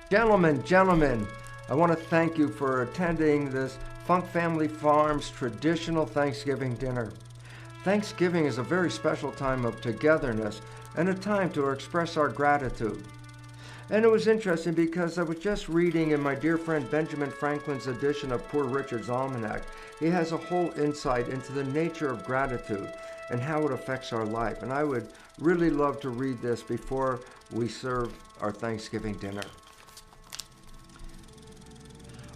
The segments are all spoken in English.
Gentlemen, I want to thank you for attending this Funk Family Farms traditional Thanksgiving dinner. Thanksgiving is a very special time of togetherness and a time to express our gratitude. And it was interesting because I was just reading in my dear friend Benjamin Franklin's edition of Poor Richard's Almanac. He has a whole insight into the nature of gratitude and how it affects our life. And I would really love to read this before we serve our Thanksgiving dinner.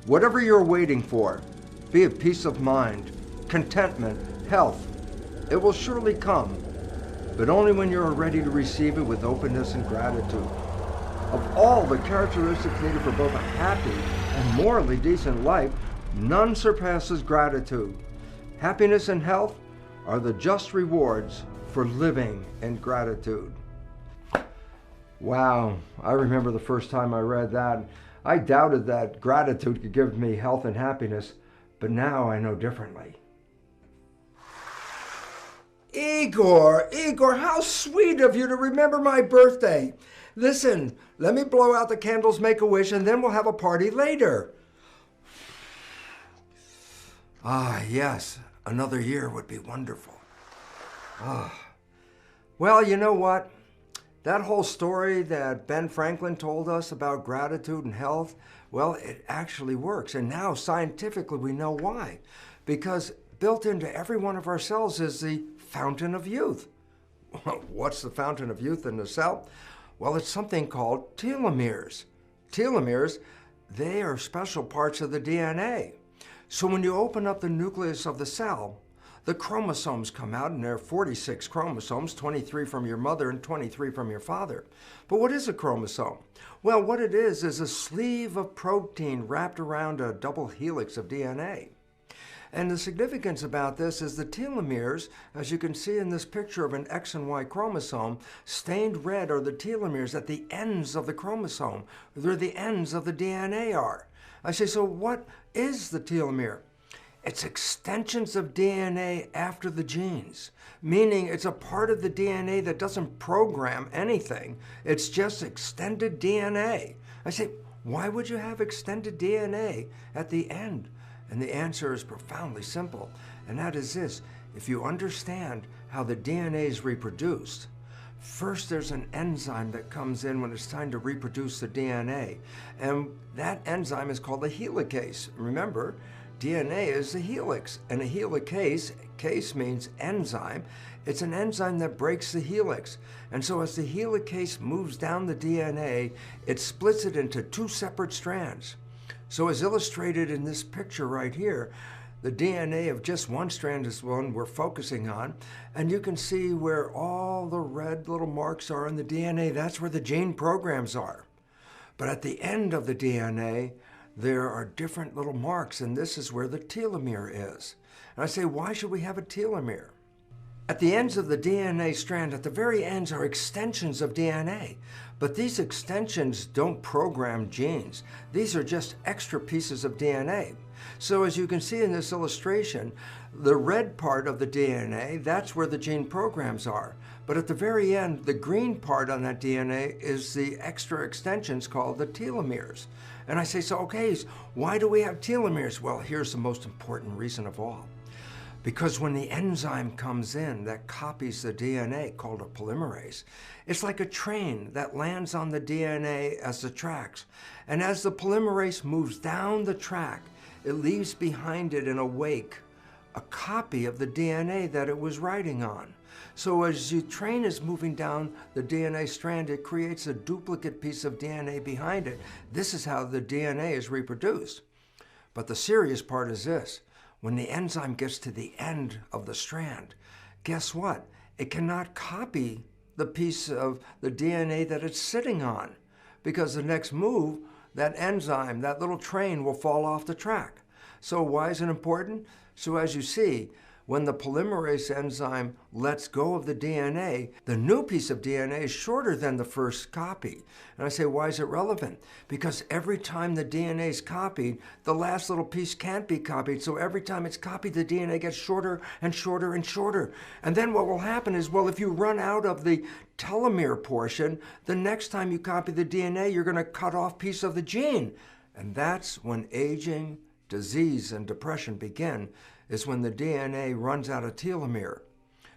Whatever you're waiting for, be it peace of mind, contentment, health, it will surely come, but only when you are ready to receive it with openness and gratitude. Of all the characteristics needed for both a happy and morally decent life, none surpasses gratitude. Happiness and health are the just rewards for living in gratitude. Wow, I remember the first time I read that. I doubted that gratitude could give me health and happiness, but now I know differently. Igor, how sweet of you to remember my birthday. Listen, let me blow out the candles, make a wish, and then we'll have a party later. Ah, yes, another year would be wonderful. Well, you know what? That whole story that Ben Franklin told us about gratitude and health, well, it actually works. And now scientifically we know why. Because built into every one of our cells is the fountain of youth. What's the fountain of youth in the cell? Well, it's something called telomeres. Telomeres, they are special parts of the DNA. So when you open up the nucleus of the cell, the chromosomes come out, and there are 46 chromosomes, 23 from your mother and 23 from your father. But what is a chromosome? Well, what it is a sleeve of protein wrapped around a double helix of DNA. And the significance about this is the telomeres, as you can see in this picture of an X and Y chromosome, stained red are the telomeres at the ends of the chromosome. They're the ends of the DNA are. I say, so what is the telomere? It's extensions of DNA after the genes, meaning it's a part of the DNA that doesn't program anything. It's just extended DNA. I say, why would you have extended DNA at the end? And the answer is profoundly simple, and that is this. If you understand how the DNA is reproduced, first there's an enzyme that comes in when it's time to reproduce the DNA, and that enzyme is called a helicase. Remember, DNA is a helix, and a helicase, case means enzyme. It's an enzyme that breaks the helix. And so as the helicase moves down the DNA, it splits it into two separate strands. So as illustrated in this picture right here, the DNA of just one strand is the one we're focusing on, and you can see where all the red little marks are in the DNA. That's where the gene programs are. But at the end of the DNA, there are different little marks, and this is where the telomere is. And I say, why should we have a telomere? At the ends of the DNA strand, at the very ends are extensions of DNA. But these extensions don't program genes. These are just extra pieces of DNA. So as you can see in this illustration, the red part of the DNA, that's where the gene programs are. But at the very end, the green part on that DNA is the extra extensions called the telomeres. And I say, so okay, why do we have telomeres? Well, here's the most important reason of all. Because when the enzyme comes in that copies the DNA, called a polymerase, it's like a train that lands on the DNA as the tracks. And as the polymerase moves down the track, it leaves behind it in a wake a copy of the DNA that it was riding on. So as the train is moving down the DNA strand, it creates a duplicate piece of DNA behind it. This is how the DNA is reproduced. But the serious part is this. When the enzyme gets to the end of the strand, guess what? It cannot copy the piece of the DNA that it's sitting on, because the next move, that enzyme, that little train will fall off the track. So why is it important? So as you see, when the polymerase enzyme lets go of the DNA, the new piece of DNA is shorter than the first copy. And I say, why is it relevant? Because every time the DNA is copied, the last little piece can't be copied. So every time it's copied, the DNA gets shorter and shorter and shorter. And then what will happen is, well, if you run out of the telomere portion, the next time you copy the DNA, you're going to cut off a piece of the gene. And that's when aging, disease, and depression begin, is when the DNA runs out of telomere.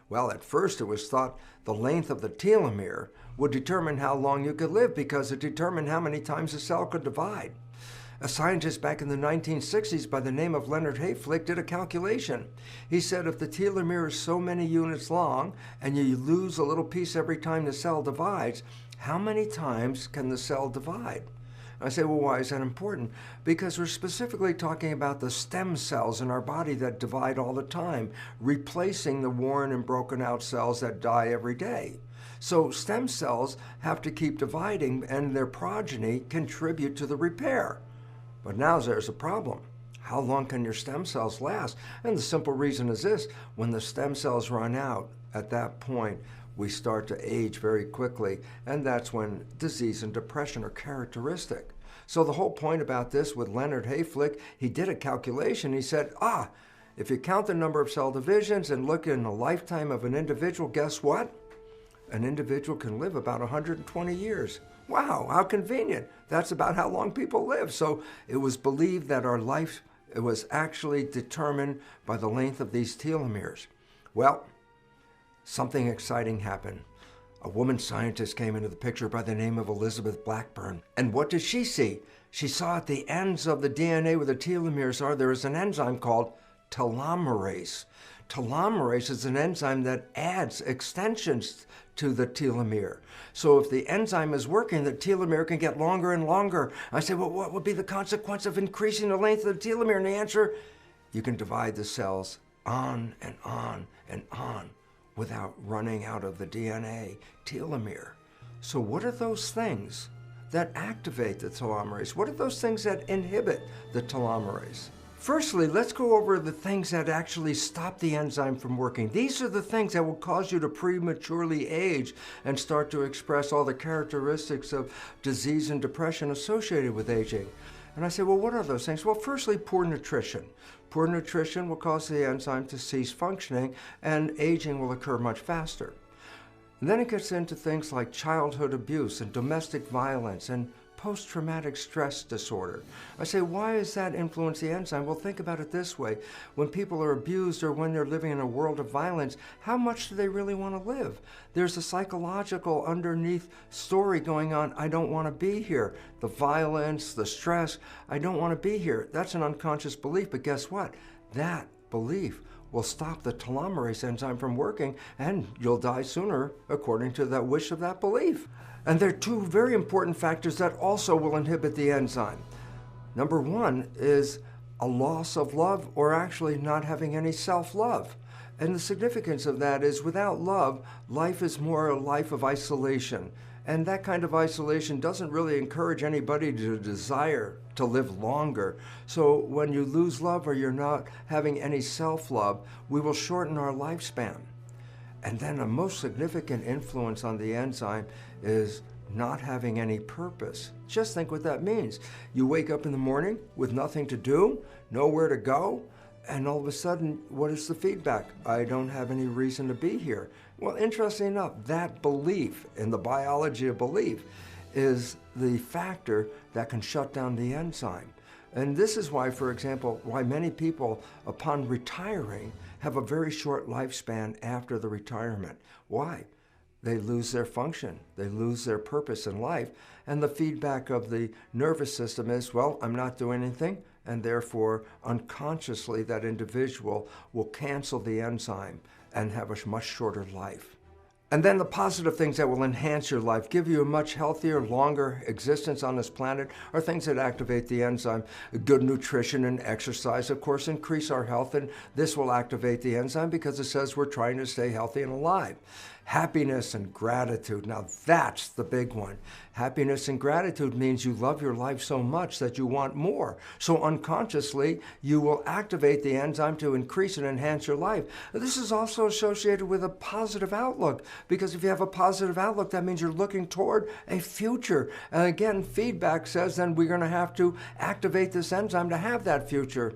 Well, at first it was thought the length of the telomere would determine how long you could live because it determined how many times a cell could divide. A scientist back in the 1960s by the name of Leonard Hayflick did a calculation. He said if the telomere is so many units long and you lose a little piece every time the cell divides, how many times can the cell divide? I say, well, why is that important? Because we're specifically talking about the stem cells in our body that divide all the time, replacing the worn and broken out cells that die every day. So stem cells have to keep dividing and their progeny contribute to the repair. But now there's a problem. How long can your stem cells last? And the simple reason is this: when the stem cells run out, at that point, we start to age very quickly, and that's when disease and depression are characteristic. So the whole point about this with Leonard Hayflick, he did a calculation. He said, if you count the number of cell divisions and look in the lifetime of an individual, guess what? An individual can live about 120 years. Wow, how convenient. That's about how long people live. So it was believed that our life was actually determined by the length of these telomeres. Well, something exciting happened. A woman scientist came into the picture by the name of Elizabeth Blackburn. And what did she see? She saw at the ends of the DNA where the telomeres are, there is an enzyme called telomerase. Telomerase is an enzyme that adds extensions to the telomere. So if the enzyme is working, the telomere can get longer and longer. I say, well, what would be the consequence of increasing the length of the telomere? And the answer, you can divide the cells on and on and on without running out of the DNA telomere. So what are those things that activate the telomerase? What are those things that inhibit the telomerase? Firstly, let's go over the things that actually stop the enzyme from working. These are the things that will cause you to prematurely age and start to express all the characteristics of disease and depression associated with aging. And I say, well, what are those things? Well, firstly, poor nutrition. Poor nutrition will cause the enzyme to cease functioning, and aging will occur much faster. And then it gets into things like childhood abuse and domestic violence and post-traumatic stress disorder. I say, why does that influence the enzyme? Well, think about it this way. When people are abused or when they're living in a world of violence, how much do they really want to live? There's a psychological underneath story going on. I don't want to be here. The violence, the stress, I don't want to be here. That's an unconscious belief, but guess what? That belief will stop the telomerase enzyme from working, and you'll die sooner according to that wish of that belief. And there are two very important factors that also will inhibit the enzyme. Number one is a loss of love, or actually not having any self-love. And the significance of that is without love, life is more a life of isolation. And that kind of isolation doesn't really encourage anybody to desire to live longer. So when you lose love or you're not having any self-love, we will shorten our lifespan. And then a most significant influence on the enzyme is not having any purpose. Just think what that means. You wake up in the morning with nothing to do, nowhere to go, and all of a sudden, what is the feedback? I don't have any reason to be here. Well, interesting enough, that belief in the biology of belief is the factor that can shut down the enzyme. And this is why, for example, why many people, upon retiring, have a very short lifespan after the retirement. Why? They lose their function. They lose their purpose in life. And the feedback of the nervous system is, well, I'm not doing anything, and therefore, unconsciously, that individual will cancel the enzyme and have a much shorter life. And then the positive things that will enhance your life, give you a much healthier, longer existence on this planet, are things that activate the enzyme. Good nutrition and exercise, of course, increase our health, and this will activate the enzyme because it says we're trying to stay healthy and alive. Happiness and gratitude. Now that's the big one. Happiness and gratitude means you love your life so much that you want more. So unconsciously, you will activate the enzyme to increase and enhance your life. This is also associated with a positive outlook, because if you have a positive outlook, that means you're looking toward a future. And again, feedback says then we're going to have to activate this enzyme to have that future.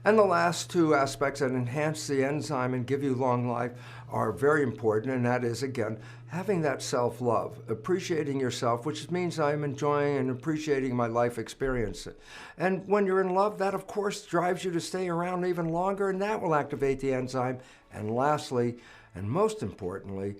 And the last two aspects that enhance the enzyme and give you long life are very important, and that is, again, having that self-love, appreciating yourself, which means I'm enjoying and appreciating my life experience. And when you're in love, that, of course, drives you to stay around even longer, and that will activate the enzyme. And lastly, and most importantly,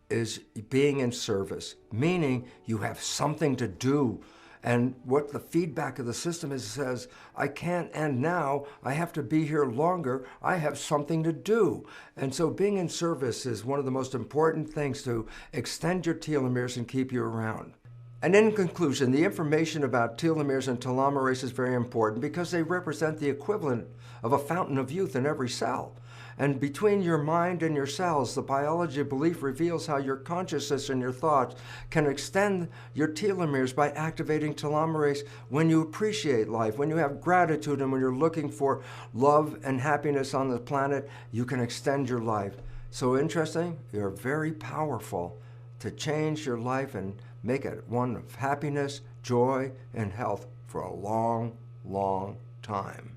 is being in service, meaning you have something to do. And what the feedback of the system is says, I can't end now, I have to be here longer, I have something to do. And so being in service is one of the most important things to extend your telomeres and keep you around. And in conclusion, the information about telomeres and telomerase is very important because they represent the equivalent of a fountain of youth in every cell. And between your mind and your cells, the biology of belief reveals how your consciousness and your thoughts can extend your telomeres by activating telomerase when you appreciate life, when you have gratitude, and when you're looking for love and happiness on the planet, you can extend your life. So interesting, you're very powerful to change your life and make it one of happiness, joy, and health for a long, long time.